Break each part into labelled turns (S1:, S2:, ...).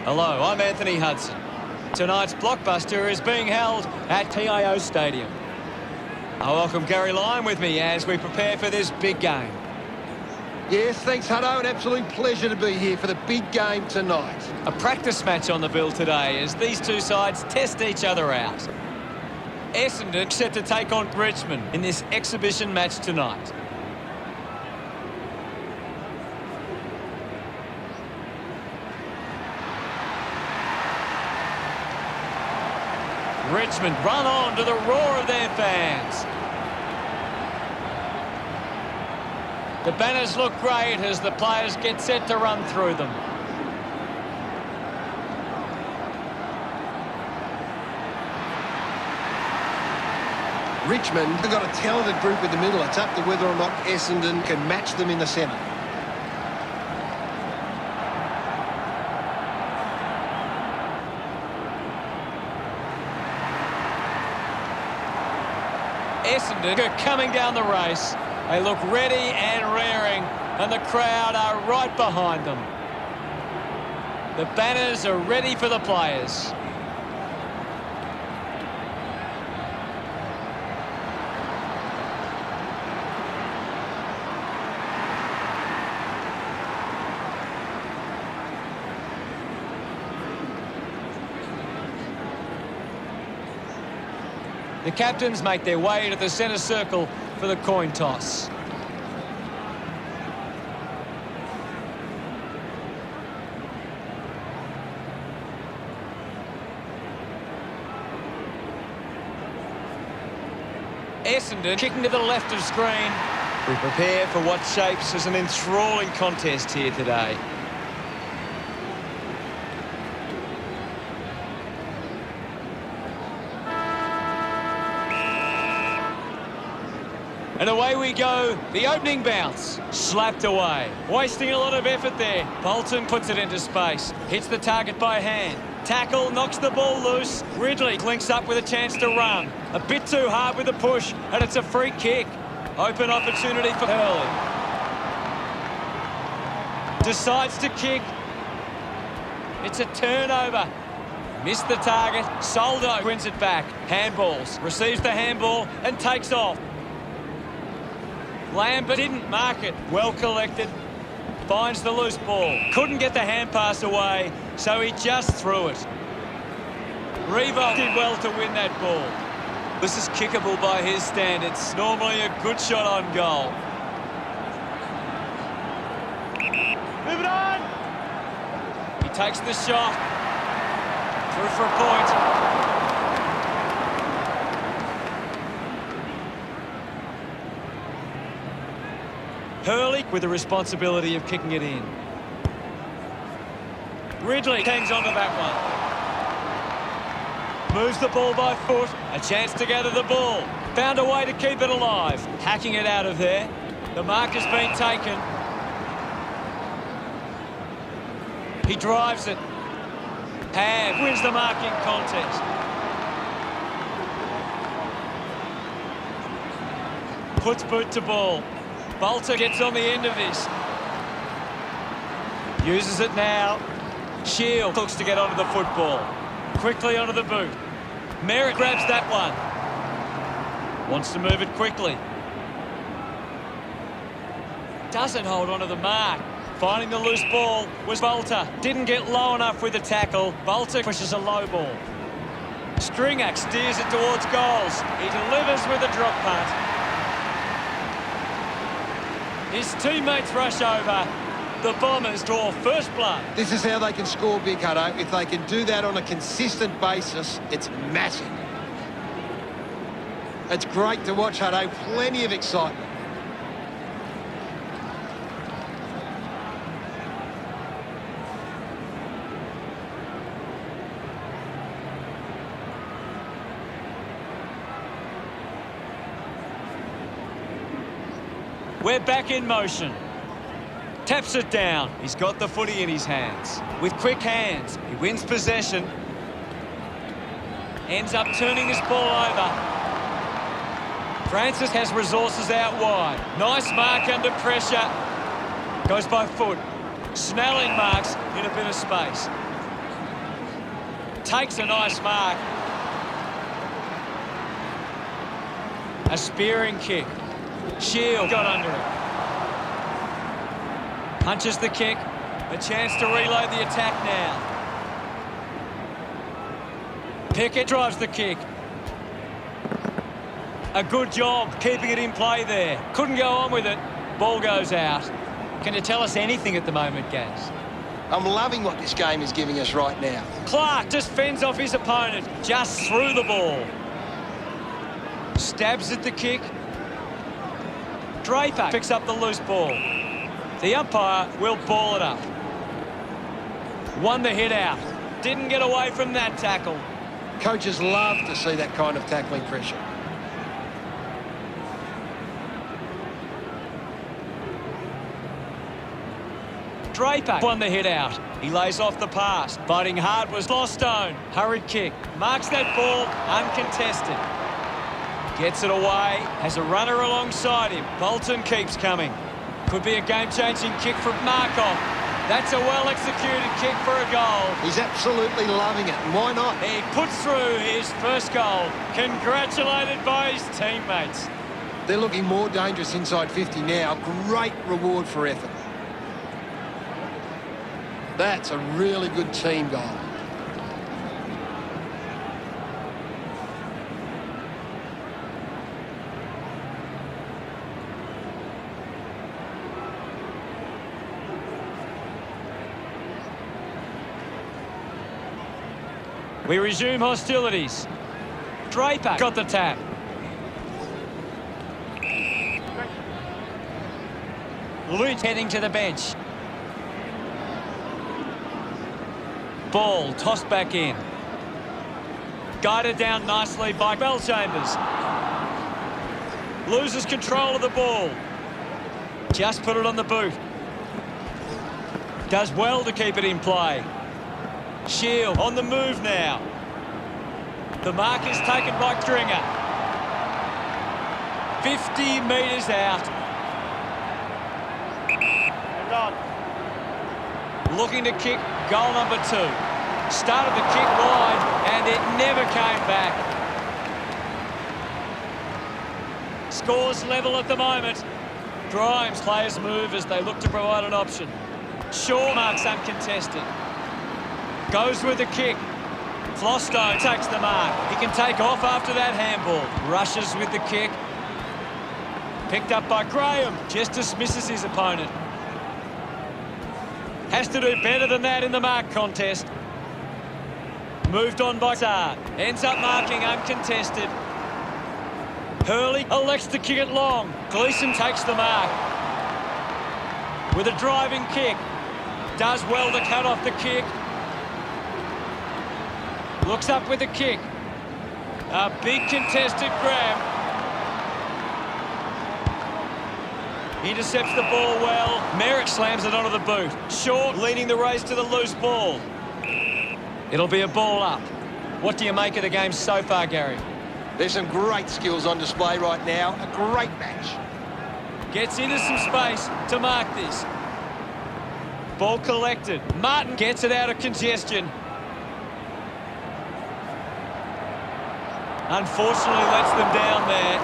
S1: Hello, I'm Anthony Hudson. Tonight's blockbuster is being held at TIO Stadium. I welcome Gary Lyon with me as we prepare for this big game.
S2: Yes, thanks, Hutto. An absolute pleasure to be here for the big game tonight.
S1: A practice match on the bill today as these two sides test each other out. Essendon set to take on Richmond in this exhibition match tonight. Richmond run on to the roar of their fans. The banners look great as the players get set to run through them.
S2: Richmond have got a talented group in the middle. It's up to whether or not Essendon can match them in the centre.
S1: Essendon are coming down the race. They look ready and raring, and the crowd are right behind them. The banners are ready for the players. The captains make their way to the centre circle for the coin toss. Essendon kicking to the left of screen. We prepare for what shapes as an enthralling contest here today. And away we go. The opening bounce. Slapped away. Wasting a lot of effort there. Bolton puts it into space. Hits the target by hand. Tackle, knocks the ball loose. Ridley links up with a chance to run. A bit too hard with the push, and it's a free kick. Open opportunity for Hurley. Decides to kick. It's a turnover. Missed the target. Soldo wins it back. Handballs. Receives the handball and takes off. Lambert didn't mark it. Well collected. Finds the loose ball. Couldn't get the hand pass away, so he just threw it. Revo did well to win that ball. This is kickable by his standards. Normally a good shot on goal. Moving on. He takes the shot. Through for a point. Hurley with the responsibility of kicking it in. Ridley hangs on to that one. Moves the ball by foot. A chance to gather the ball. Found a way to keep it alive. Hacking it out of there. The mark has been taken. He drives it. Ham wins the marking contest. Puts boot to ball. Bolter gets on the end of this. Uses it now. Shield looks to get onto the football. Quickly onto the boot. Merritt grabs that one. Wants to move it quickly. Doesn't hold onto the mark. Finding the loose ball was Bolter. Didn't get low enough with the tackle. Bolter pushes a low ball. Stringer steers it towards goals. He delivers with a drop punt. His teammates rush over. The Bombers draw first blood.
S2: This is how they can score big, Hutto. If they can do that on a consistent basis, it's massive. It's great to watch, Hutto. Plenty of excitement.
S1: We're back in motion. Taps it down. He's got the footy in his hands. With quick hands, he wins possession. Ends up turning this ball over. Francis has resources out wide. Nice mark under pressure. Goes by foot. Snelling marks in a bit of space. Takes a nice mark. A spearing kick. Shield got under it. Punches the kick. A chance to reload the attack now. Pickett drives the kick. A good job keeping it in play there. Couldn't go on with it. Ball goes out. Can you tell us anything at the moment, Gaz?
S2: I'm loving what this game is giving us right now.
S1: Clark just fends off his opponent. Just through the ball. Stabs at the kick. Draper picks up the loose ball. The umpire will ball it up. Won the hit out. Didn't get away from that tackle.
S2: Coaches love to see that kind of tackling pressure.
S1: Draper won the hit out. He lays off the pass. Biting hard was Lostone. Hurried kick. Marks that ball uncontested. Gets it away. Has a runner alongside him. Bolton keeps coming. Could be a game-changing kick from Markov. That's a well-executed kick for a goal.
S2: He's absolutely loving it, and why not?
S1: He puts through his first goal. Congratulated by his teammates.
S2: They're looking more dangerous inside 50 now. Great reward for effort. That's a really good team goal.
S1: We resume hostilities. Draper got the tap. Lynch heading to the bench. Ball tossed back in. Guided down nicely by Bellchambers. Loses control of the ball. Just put it on the boot. Does well to keep it in play. Shield on the move now. The mark is taken by Stringer. 50 metres out. Looking to kick goal number 2. Started the kick wide and it never came back. Scores level at the moment. Grimes players move as they look to provide an option. Shaw marks uncontested. Goes with the kick. Flostone takes the mark. He can take off after that handball. Rushes with the kick. Picked up by Graham. Just dismisses his opponent. Has to do better than that in the mark contest. Moved on by Sard. Ends up marking uncontested. Hurley elects to kick it long. Gleeson takes the mark. With a driving kick. Does well to cut off the kick. Looks up with a kick. A big contested grab. Intercepts the ball well. Merrick slams it onto the boot. Shaw leading the race to the loose ball. It'll be a ball up. What do you make of the game so far, Gary?
S2: There's some great skills on display right now. A great match.
S1: Gets into some space to mark this. Ball collected. Martin gets it out of congestion. Unfortunately lets them down there.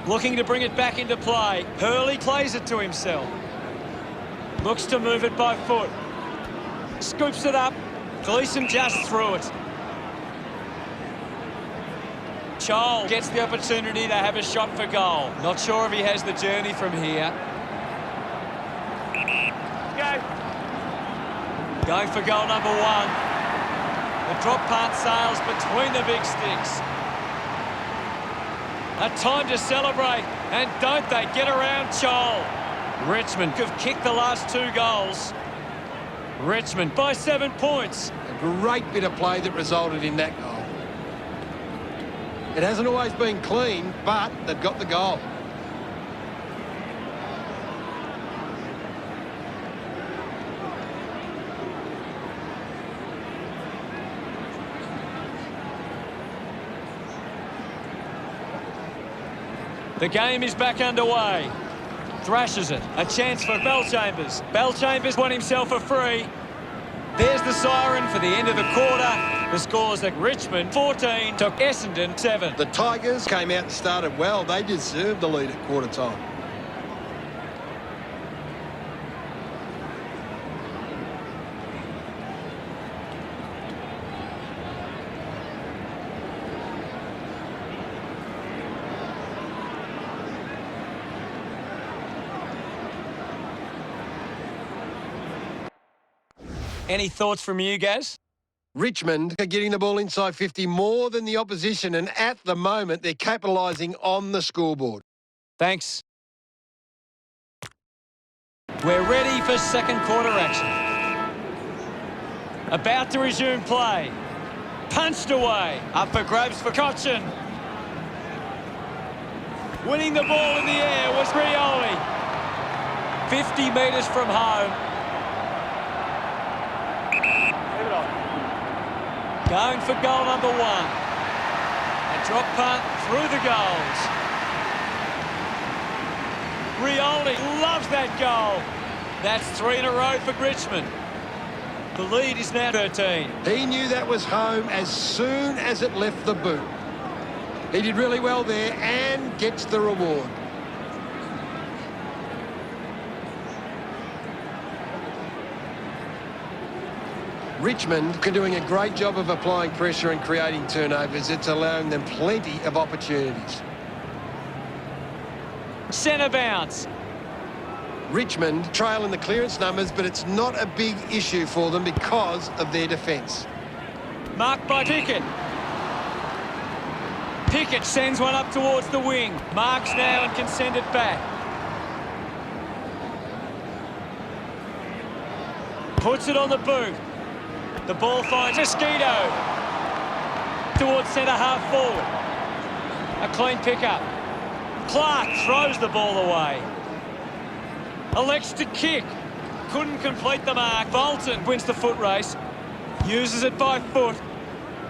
S1: Looking to bring it back into play. Hurley plays it to himself. Looks to move it by foot. Scoops it up. Gleeson just threw it. Chol gets the opportunity to have a shot for goal. Not sure if he has the journey from here. Going for goal number 1. The drop punt sails between the big sticks. A time to celebrate, and don't they get around Chol. Richmond have kicked the last 2 goals. Richmond by 7 points.
S2: A great bit of play that resulted in that goal. It hasn't always been clean, but they've got the goal.
S1: The game is back underway. thrashes it. A chance for Bellchambers. Bellchambers won himself a free. There's the siren for the end of the quarter. The scores at Richmond 14 to Essendon 7.
S2: The Tigers came out and started well. They deserved the lead at quarter time.
S1: Any thoughts from you, Gaz?
S2: Richmond are getting the ball inside 50 more than the opposition, and at the moment they're capitalising on the scoreboard.
S1: Thanks. We're ready for second quarter action. About to resume play. Punched away. Up for grabs for Cochin. Winning the ball in the air was Rioli. 50 metres from home. Going for goal number 1. A drop punt through the goals. Rioli loves that goal. That's 3 in a row for Richmond. The lead is now 13.
S2: He knew that was home as soon as it left the boot. He did really well there and gets the reward. Richmond are doing a great job of applying pressure and creating turnovers. It's allowing them plenty of opportunities.
S1: Centre bounce.
S2: Richmond trail in the clearance numbers, but it's not a big issue for them because of their defence.
S1: Marked by Pickett. Pickett sends one up towards the wing. Marks now and can send it back. Puts it on the boot. The ball finds Mosquito towards centre-half forward. A clean pickup. Clark throws the ball away. Elects to kick. Couldn't complete the mark. Bolton wins the foot race. Uses it by foot.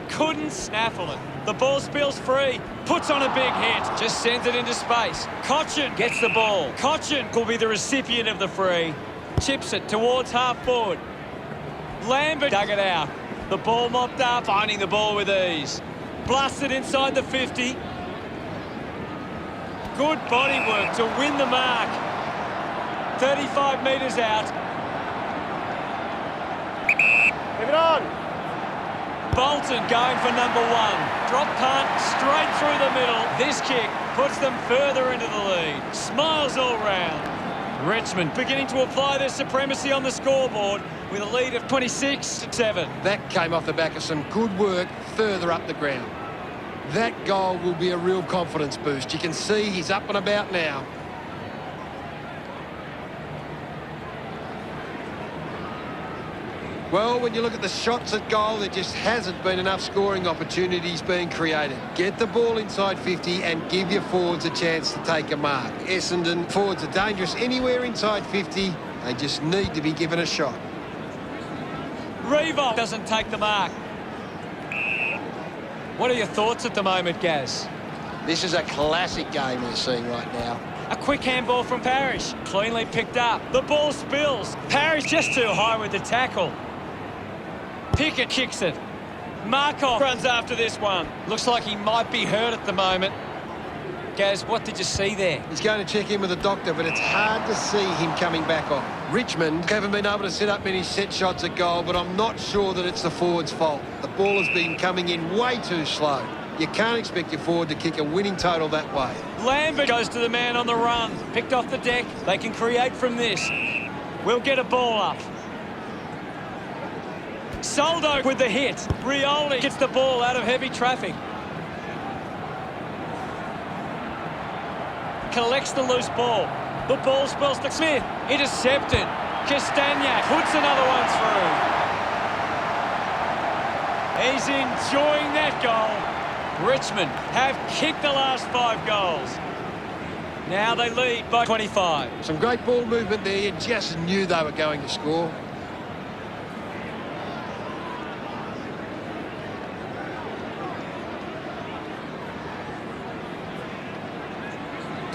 S1: Couldn't snaffle it. The ball spills free. Puts on a big hit. Just sends it into space. Cochin gets the ball. Cochin will be the recipient of the free. Chips it towards half forward. Lambert dug it out. The ball mopped up, finding the ball with ease. Blasted inside the 50. Good body work to win the mark. 35 metres out.
S3: Leave it on.
S1: Bolton going for number 1. Drop punt straight through the middle. This kick puts them further into the lead. Smiles all round. Richmond beginning to apply their supremacy on the scoreboard with a lead of 26-7.
S2: That came off the back of some good work further up the ground. That goal will be a real confidence boost. You can see he's up and about now. Well, when you look at the shots at goal, there just hasn't been enough scoring opportunities being created. Get the ball inside 50 and give your forwards a chance to take a mark. Essendon forwards are dangerous anywhere inside 50. They just need to be given a shot.
S1: Revolt doesn't take the mark. What are your thoughts at the moment, Gaz?
S2: This is a classic game we're seeing right now.
S1: A quick handball from Parrish. Cleanly picked up. The ball spills. Parrish just too high with the tackle. Pickett kicks it. Markov runs after this one. Looks like he might be hurt at the moment. Gaz, what did you see there?
S2: He's going to check in with the doctor, but it's hard to see him coming back on. Richmond haven't been able to set up many set shots at goal, but I'm not sure that it's the forward's fault. The ball has been coming in way too slow. You can't expect your forward to kick a winning total that way.
S1: Lambert goes to the man on the run. Picked off the deck. They can create from this. We'll get a ball up. Soldo with the hit. Rioli gets the ball out of heavy traffic. Collects the loose ball. The ball spills to Smith. Intercepted. Castagna puts another one through. He's enjoying that goal. Richmond have kicked the last 5 goals. Now they lead by 25.
S2: Some great ball movement there. You just knew they were going to score.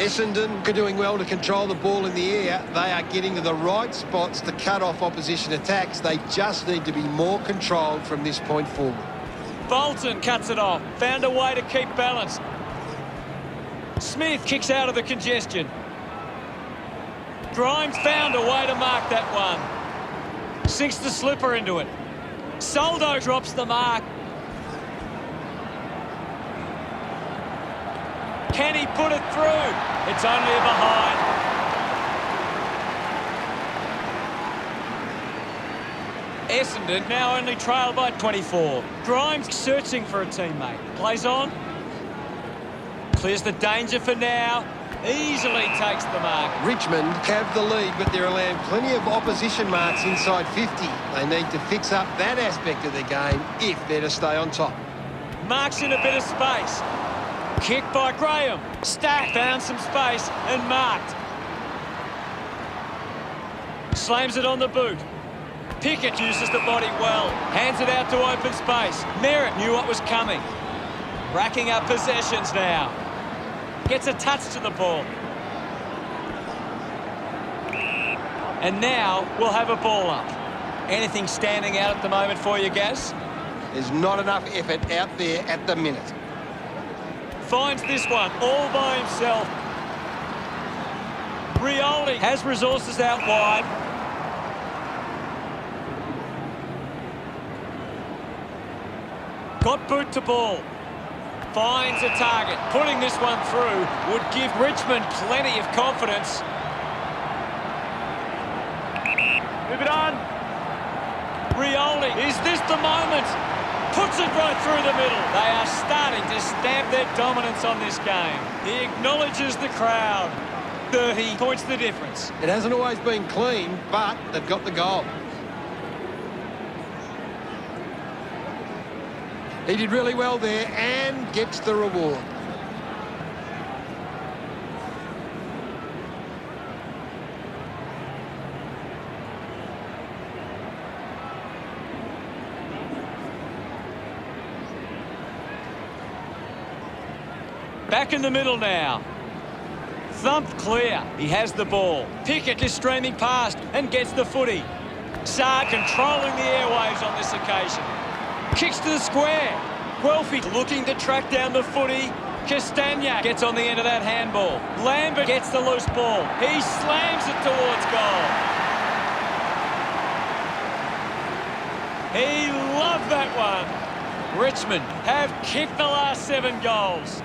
S2: Essendon are doing well to control the ball in the air. They are getting to the right spots to cut off opposition attacks. They just need to be more controlled from this point forward.
S1: Bolton cuts it off. Found a way to keep balance. Smith kicks out of the congestion. Grimes found a way to mark that one. Sinks the slipper into it. Soldo drops the mark. Can he put it through? It's only a behind. Essendon now only trail by 24. Grimes searching for a teammate. Plays on. Clears the danger for now. Easily takes the mark.
S2: Richmond have the lead, but they're allowing plenty of opposition marks inside 50. They need to fix up that aspect of their game if they're to stay on top.
S1: Marks in a bit of space. Kick by Graham. Stack found some space and marked. Slams it on the boot. Pickett uses the body well. Hands it out to open space. Merritt knew what was coming. Racking up possessions now. Gets a touch to the ball. And now we'll have a ball up. Anything standing out at the moment for you, Gaz?
S2: There's not enough effort out there at the minute.
S1: Finds this one all by himself. Rioli has resources out wide. Got boot to ball. Finds a target. Putting this one through would give Richmond plenty of confidence.
S3: Move it on.
S1: Rioli, is this the moment? Puts it right through the middle. They are starting to stamp their dominance on this game. He acknowledges the crowd. 30 points the difference.
S2: It hasn't always been clean, but they've got the goal. He did really well there and gets the reward.
S1: Back in the middle now. Thumped clear. He has the ball. Pickett is streaming past and gets the footy. Saad controlling the airwaves on this occasion. Kicks to the square. Guelphy looking to track down the footy. Castagna gets on the end of that handball. Lambert gets the loose ball. He slams it towards goal. He loved that one. Richmond have kicked the last 7 goals.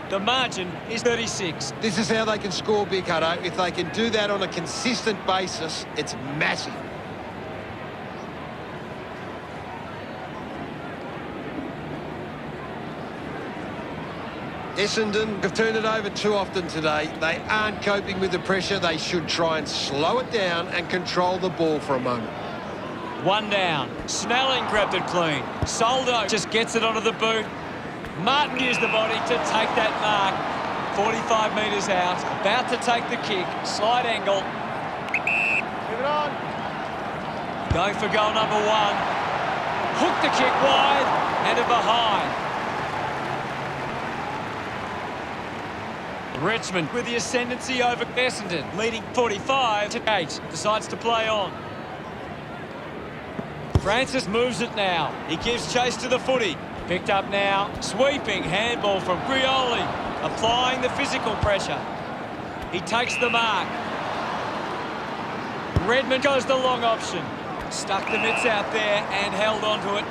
S1: The margin is 36.
S2: This is how they can score, Big Hutto. If they can do that on a consistent basis, it's massive. Essendon have turned it over too often today. They aren't coping with the pressure. They should try and slow it down and control the ball for a moment.
S1: One down. Snelling grabbed it clean. Soldo just gets it onto the boot. Martin used the body to take that mark. 45 metres out. About to take the kick. Slide angle.
S3: Move it on.
S1: Going for goal number 1. Hooked the kick wide and a behind. Richmond with the ascendancy over Essendon, leading 45-8. Decides to play on. Francis moves it now. He gives chase to the footy. Picked up now. Sweeping handball from Rioli. Applying the physical pressure. He takes the mark. Redmond goes the long option. Stuck the mitts out there and held onto it.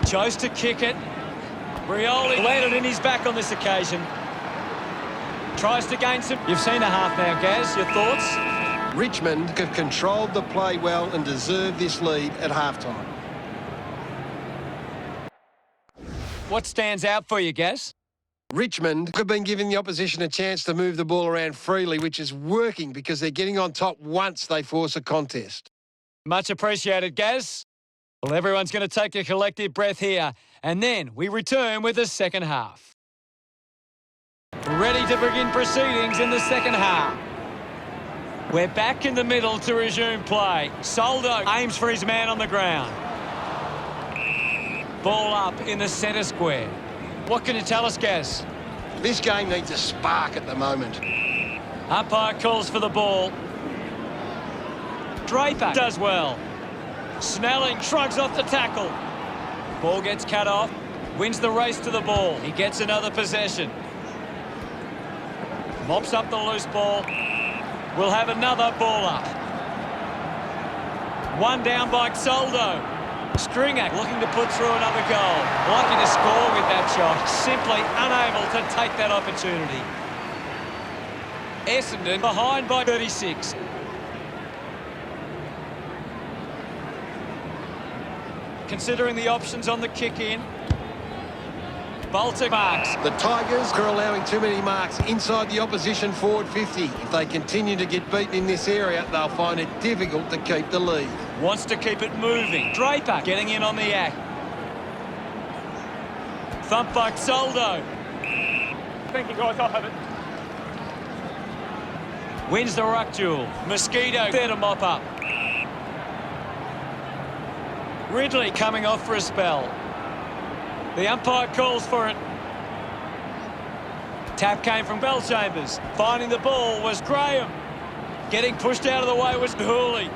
S1: Chose to kick it. Rioli landed in his back on this occasion. Tries to gain some... You've seen a half now, Gaz. Your thoughts?
S2: Richmond have controlled the play well and deserve this lead at halftime.
S1: What stands out for you, Gaz?
S2: Richmond have been giving the opposition a chance to move the ball around freely, which is working because they're getting on top once they force a contest.
S1: Much appreciated, Gaz. Well, everyone's going to take a collective breath here, and then we return with the second half. Ready to begin proceedings in the second half. We're back in the middle to resume play. Soldo aims for his man on the ground. Ball up in the centre square. What can you tell us, Gaz?
S2: This game needs a spark at the moment.
S1: Umpire calls for the ball. Draper does well. Snelling shrugs off the tackle. Ball gets cut off. Wins the race to the ball. He gets another possession. Mops up the loose ball. We'll have another ball up. One down by Soldo. Stringer looking to put through another goal. Lucky to score with that shot. Simply unable to take that opportunity. Essendon behind by 36. Considering the options on the kick in. Bolter marks.
S2: The Tigers are allowing too many marks inside the opposition forward 50. If they continue to get beaten in this area, they'll find it difficult to keep the lead.
S1: Wants to keep it moving. Draper getting in on the act. Thump by Soldo.
S3: I think he got off of it.
S1: Wins the ruck duel. Mosquito there to mop up. Ridley coming off for a spell. The umpire calls for it. Tap came from Bellchambers. Finding the ball was Graham. Getting pushed out of the way was Hooley.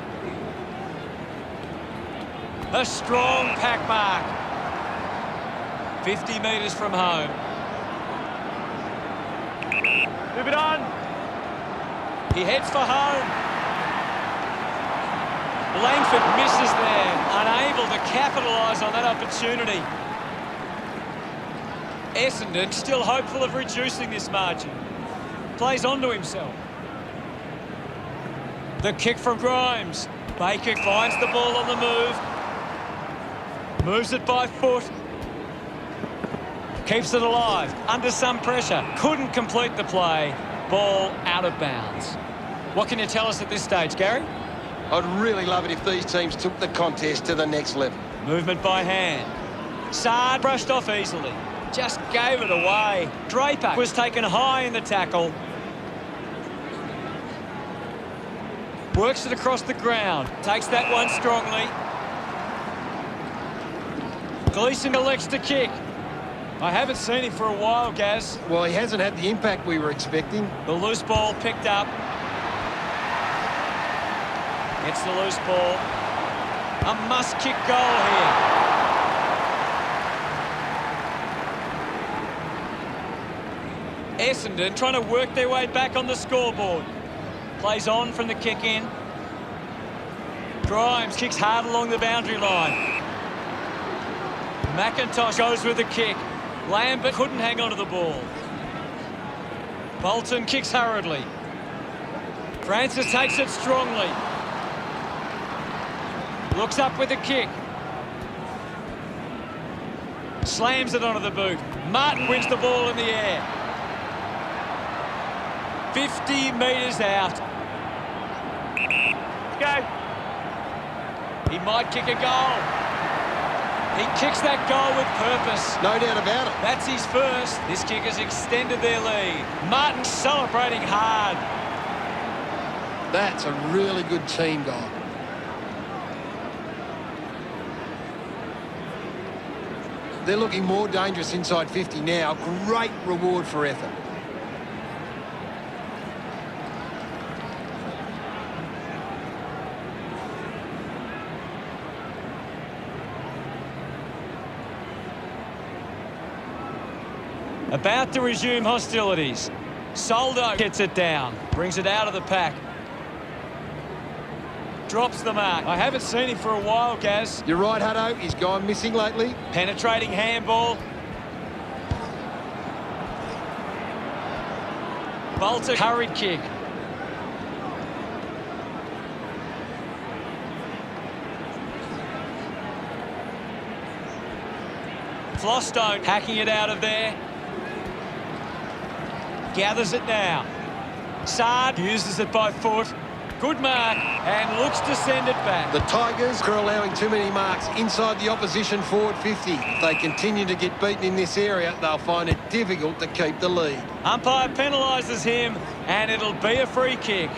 S1: A strong pack mark. 50 metres from home.
S3: Move it on.
S1: He heads for home. Langford misses there, unable to capitalise on that opportunity. Essendon still hopeful of reducing this margin. Plays onto himself. The kick from Grimes. Baker finds the ball on the move. Moves it by foot. Keeps it alive. Under some pressure. Couldn't complete the play. Ball out of bounds. What can you tell us at this stage, Gary?
S2: I'd really love it if these teams took the contest to the next level.
S1: Movement by hand. Saad brushed off easily. Just gave it away. Draper was taken high in the tackle. Works it across the ground. Takes that one strongly. Gleeson elects to kick. I haven't seen him for a while, Gaz.
S2: Well, he hasn't had the impact we were expecting.
S1: The loose ball picked up. Gets the loose ball. A must-kick goal here. Essendon trying to work their way back on the scoreboard. Plays on from the kick in. Grimes kicks hard along the boundary line. McIntosh goes with the kick. Lambert couldn't hang on to the ball. Bolton kicks hurriedly. Francis takes it strongly. Looks up with a kick. Slams it onto the boot. Martin wins the ball in the air. 50 metres out.
S3: Go.
S1: He might kick a goal. He kicks that goal with purpose.
S2: No doubt about it.
S1: That's his first. This kick has extended their lead. Martin celebrating hard.
S2: That's a really good team goal. They're looking more dangerous inside 50 now. Great reward for effort.
S1: About to resume hostilities. Soldo gets it down. Brings it out of the pack. Drops the mark. I haven't seen him for a while, Gaz.
S2: You're right, Hutto. He's gone missing lately.
S1: Penetrating handball. Bolter hurried kick. Flostone hacking it out of there. Gathers it now. Saad uses it by foot. Good mark and looks to send it back.
S2: The Tigers are allowing too many marks inside the opposition forward 50. If they continue to get beaten in this area, they'll find it difficult to keep the lead.
S1: Umpire penalises him and it'll be a free kick.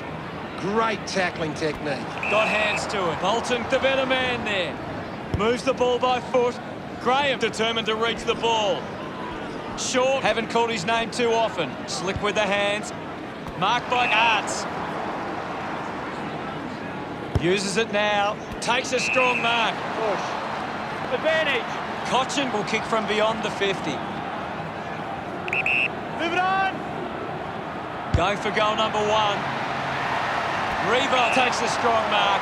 S2: Great tackling technique.
S1: Got hands to it. Bolton, the better man there. Moves the ball by foot. Graham determined to reach the ball. Short, haven't called his name too often. Slick with the hands. Marked by Arts. Uses it now. Takes a strong mark.
S3: Push. Advantage.
S1: Cochin will kick from beyond the 50.
S3: Move it on.
S1: Going for goal number 1. Reba takes a strong mark.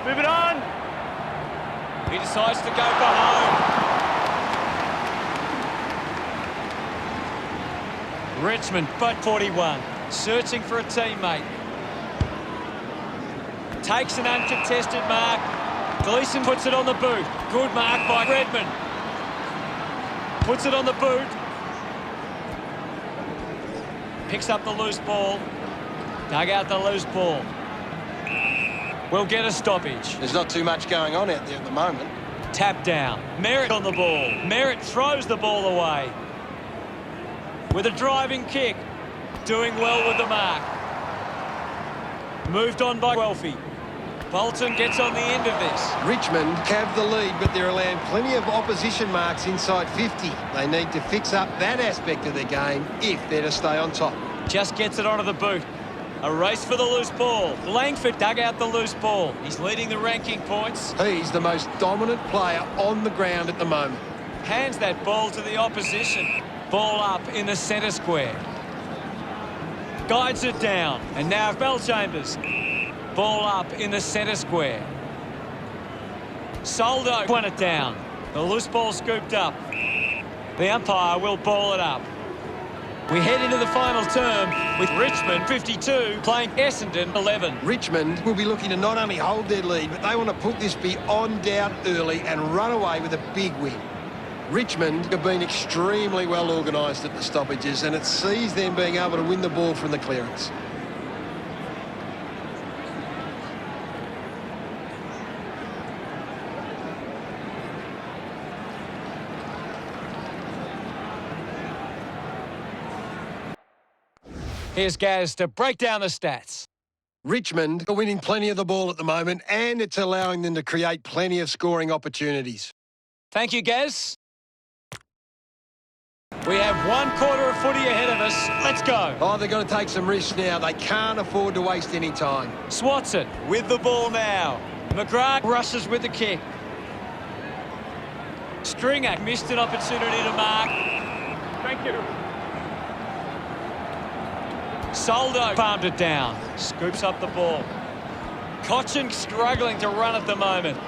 S3: Move it on.
S1: He decides to go for home. Richmond, but 41. Searching for a teammate. Takes an uncontested mark. Gleeson puts it on the boot. Good mark by Redmond. Puts it on the boot. Picks up the loose ball. Dug out the loose ball. We'll get a stoppage.
S4: There's not too much going on out there at the moment.
S1: Tap down. Merritt on the ball. Merritt throws the ball away. With a driving kick. Doing well with the mark. Moved on by Guelphy. Bolton gets on the end of this.
S2: Richmond have the lead, but they're allowing plenty of opposition marks inside 50. They need to fix up that aspect of their game if they're to stay on top.
S1: Just gets it onto the boot. A race for the loose ball. Langford dug out the loose ball. He's leading the ranking points.
S2: He's the most dominant player on the ground at the moment.
S1: Hands that ball to the opposition. Ball up in the centre square. Guides it down. And now Bellchambers. Ball up in the centre square. Soldo won it down. The loose ball scooped up. The umpire will ball it up. We head into the final term with Richmond 52 playing Essendon 11.
S2: Richmond will be looking to not only hold their lead, but they want to put this beyond doubt early and run away with a big win. Richmond have been extremely well organised at the stoppages, and it sees them being able to win the ball from the clearance.
S1: Here's Gaz to break down the stats.
S2: Richmond are winning plenty of the ball at the moment, and it's allowing them to create plenty of scoring opportunities.
S1: Thank you, Gaz. We have 1/4 of footy ahead of us. Let's go.
S2: Oh, they've got to take some risks now. They can't afford to waste any time.
S1: Swats it with the ball now. McGrath rushes with the kick. Stringer missed an opportunity to mark.
S3: Thank you.
S1: Soldo palmed it down. Scoops up the ball. Cochin struggling to run at the moment.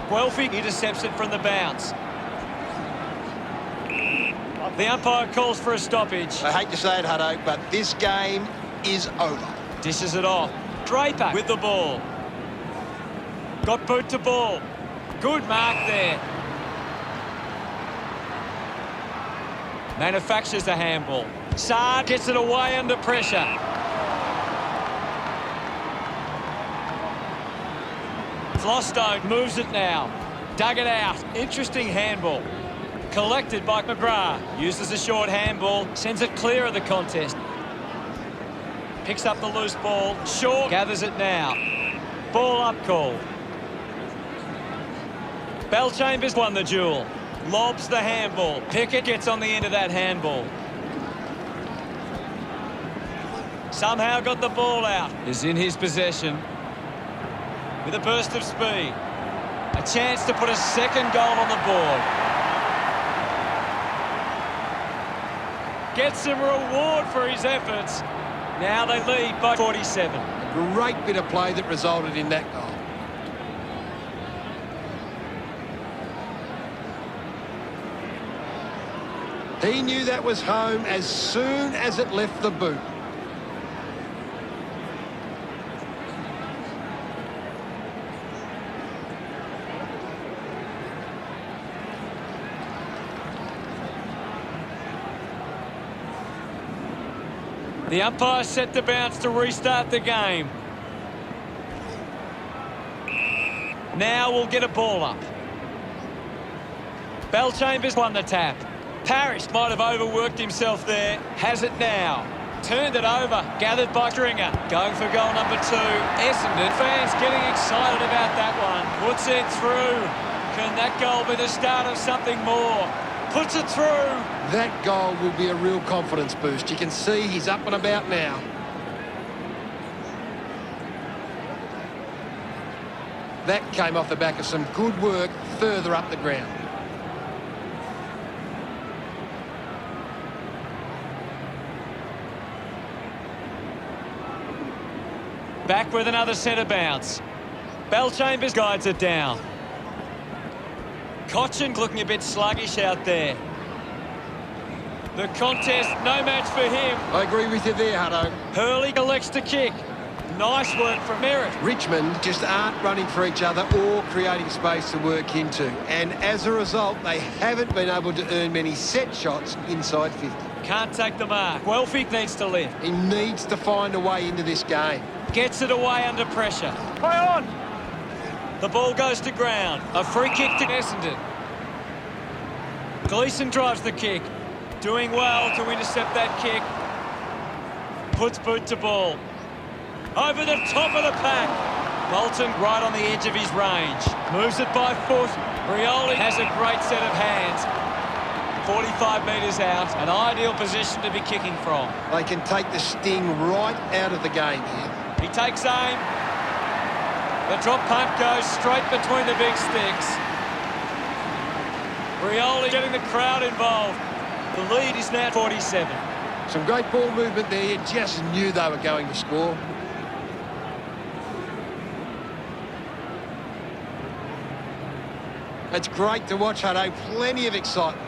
S1: Guelphy intercepts it from the bounce. The umpire calls for a stoppage.
S4: I hate to say it, Hutto, but this game is over.
S1: Dishes it off. Draper with the ball. Got boot to ball. Good mark there. Manufactures a handball. Saad gets it away under pressure. Flostone moves it now. Dug it out. Interesting handball. Collected by McGrath. Uses a short handball. Sends it clear of the contest. Picks up the loose ball. Short. Gathers it now. Ball up call. Bellchambers won the duel. Lobs the handball. Pickett gets on the end of that handball. Somehow got the ball out. Is in his possession. With a burst of speed. A chance to put a second goal on the board. Gets some reward for his efforts. Now they lead by 47.
S2: A great bit of play that resulted in that goal. He knew that was home as soon as it left the boot.
S1: The umpire set the bounce to restart the game. Now we'll get a ball up. Bellchambers won the tap. Parrish might have overworked himself there. Has it now. Turned it over. Gathered by Stringer. Going for goal number 2. Essendon fans getting excited about that one. Puts it through. Can that goal be the start of something more? Puts it through.
S2: That goal will be a real confidence boost. You can see he's up and about now. That came off the back of some good work further up the ground.
S1: Back with another centre bounce. Bellchambers guides it down. Cochin looking a bit sluggish out there. The contest, no match for him.
S2: I agree with you there, Hutto.
S1: Hurley collects the kick. Nice work from Merritt.
S2: Richmond just aren't running for each other or creating space to work into. And as a result, they haven't been able to earn many set shots inside 50.
S1: Can't take the mark. Welfig needs to lift.
S2: He needs to find a way into this game.
S1: Gets it away under pressure.
S3: Play on.
S1: The ball goes to ground. A free kick to Essendon. Gleeson drives the kick. Doing well to intercept that kick. Puts boot to ball. Over the top of the pack. Bolton right on the edge of his range. Moves it by foot. Rioli has a great set of hands. 45 metres out. An ideal position to be kicking from.
S2: They can take the sting right out of the game here.
S1: He takes aim. The drop punt goes straight between the big sticks. Rioli getting the crowd involved. The lead is now 47.
S2: Some great ball movement there. You just knew they were going to score. It's great to watch, Hutto. Plenty of excitement.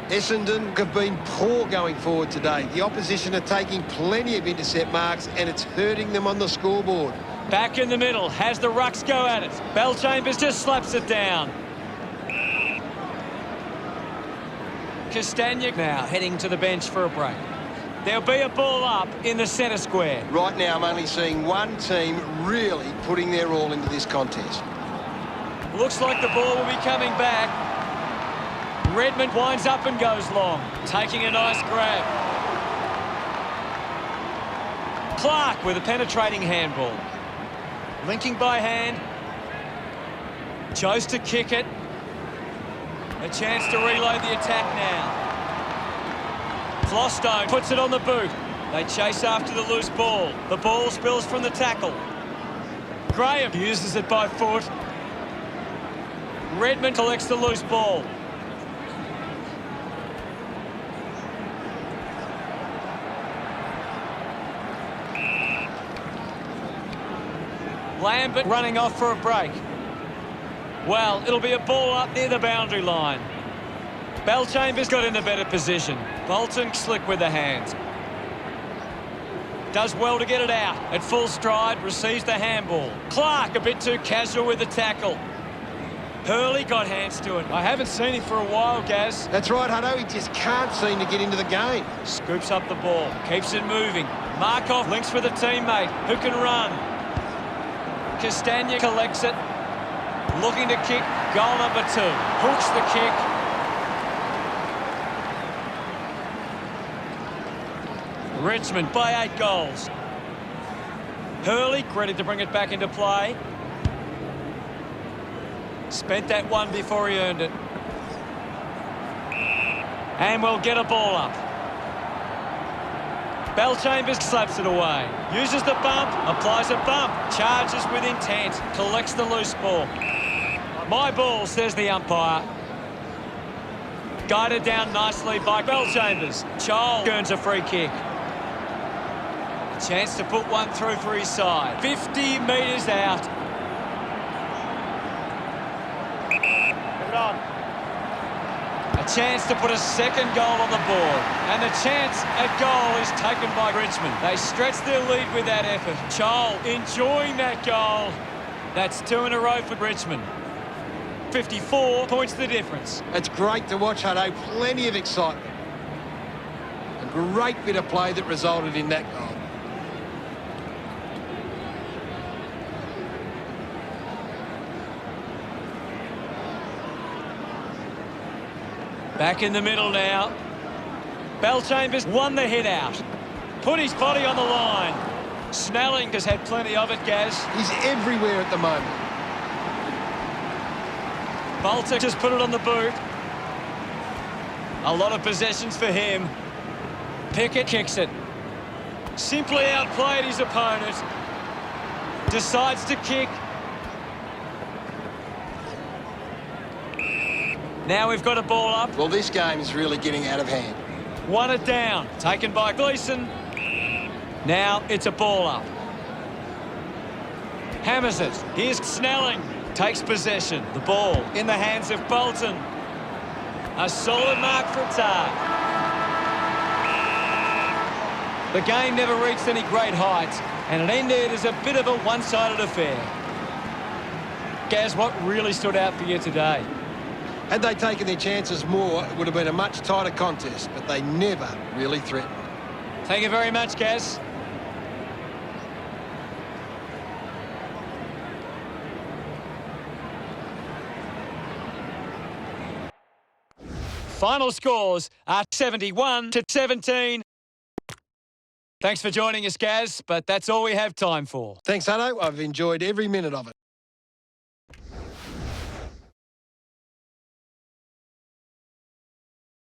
S2: Essendon have been poor going forward today. The opposition are taking plenty of intercept marks and it's hurting them on the scoreboard.
S1: Back in the middle, has the rucks go at it. Bellchambers just slaps it down. Castagna now heading to the bench for a break. There'll be a ball up in the centre square.
S4: Right now, I'm only seeing one team really putting their all into this contest.
S1: Looks like the ball will be coming back. Redmond winds up and goes long, taking a nice grab. Clark with a penetrating handball. Linking by hand. Chose to kick it. A chance to reload the attack now. Flostone puts it on the boot. They chase after the loose ball. The ball spills from the tackle. Graham uses it by foot. Redmond collects the loose ball. Lambert running off for a break. Well, it'll be a ball up near the boundary line. Bellchambers got in a better position. Bolton slick with the hands. Does well to get it out. At full stride, receives the handball. Clark a bit too casual with the tackle. Hurley got hands to it. I haven't seen him for a while, Gaz.
S2: That's right, Hutto. He just can't seem to get into the game.
S1: Scoops up the ball. Keeps it moving. Markov links with a teammate who can run. Castagna collects it. Looking to kick. Goal number 2. Hooks the kick. Richmond by 8 goals. Hurley ready to bring it back into play. Spent that one before he earned it. And we'll get a ball up. Bellchambers slaps it away. Uses the bump, applies a bump, charges with intent, collects the loose ball. My ball, says the umpire. Guided down nicely by Bellchambers. Child earns a free kick. A chance to put one through for his side. 50 metres out.
S3: Move it on.
S1: A chance to put a second goal on the board. And the chance at goal is taken by Richmond. They stretch their lead with that effort. Child enjoying that goal. That's 2 in a row for Richmond. 54 points the difference.
S2: It's great to watch, Hutto. Plenty of excitement. A great bit of play that resulted in that goal.
S1: Back in the middle now. Bellchambers won the hit out. Put his body on the line. Snelling has had plenty of it, Gaz.
S2: He's everywhere at the moment.
S1: Bolter just put it on the boot. A lot of possessions for him. Pickett kicks it. Simply outplayed his opponent. Decides to kick. Now we've got a ball up.
S4: Well, this game is really getting out of hand.
S1: Won it down. Taken by Gleeson. Now it's a ball up. Hammers it. Here's Snelling. Takes possession. The ball in the hands of Bolton. A solid mark for Tar. The game never reached any great heights, and it ended as a bit of a one-sided affair. Gaz, what really stood out for you today?
S2: Had they taken their chances more, it would have been a much tighter contest, but they never really threatened.
S1: Thank you very much, Gaz. Final scores are 71-17. Thanks for joining us, Gaz, but that's all we have time for.
S2: Thanks, Hutto. I've enjoyed every minute of it.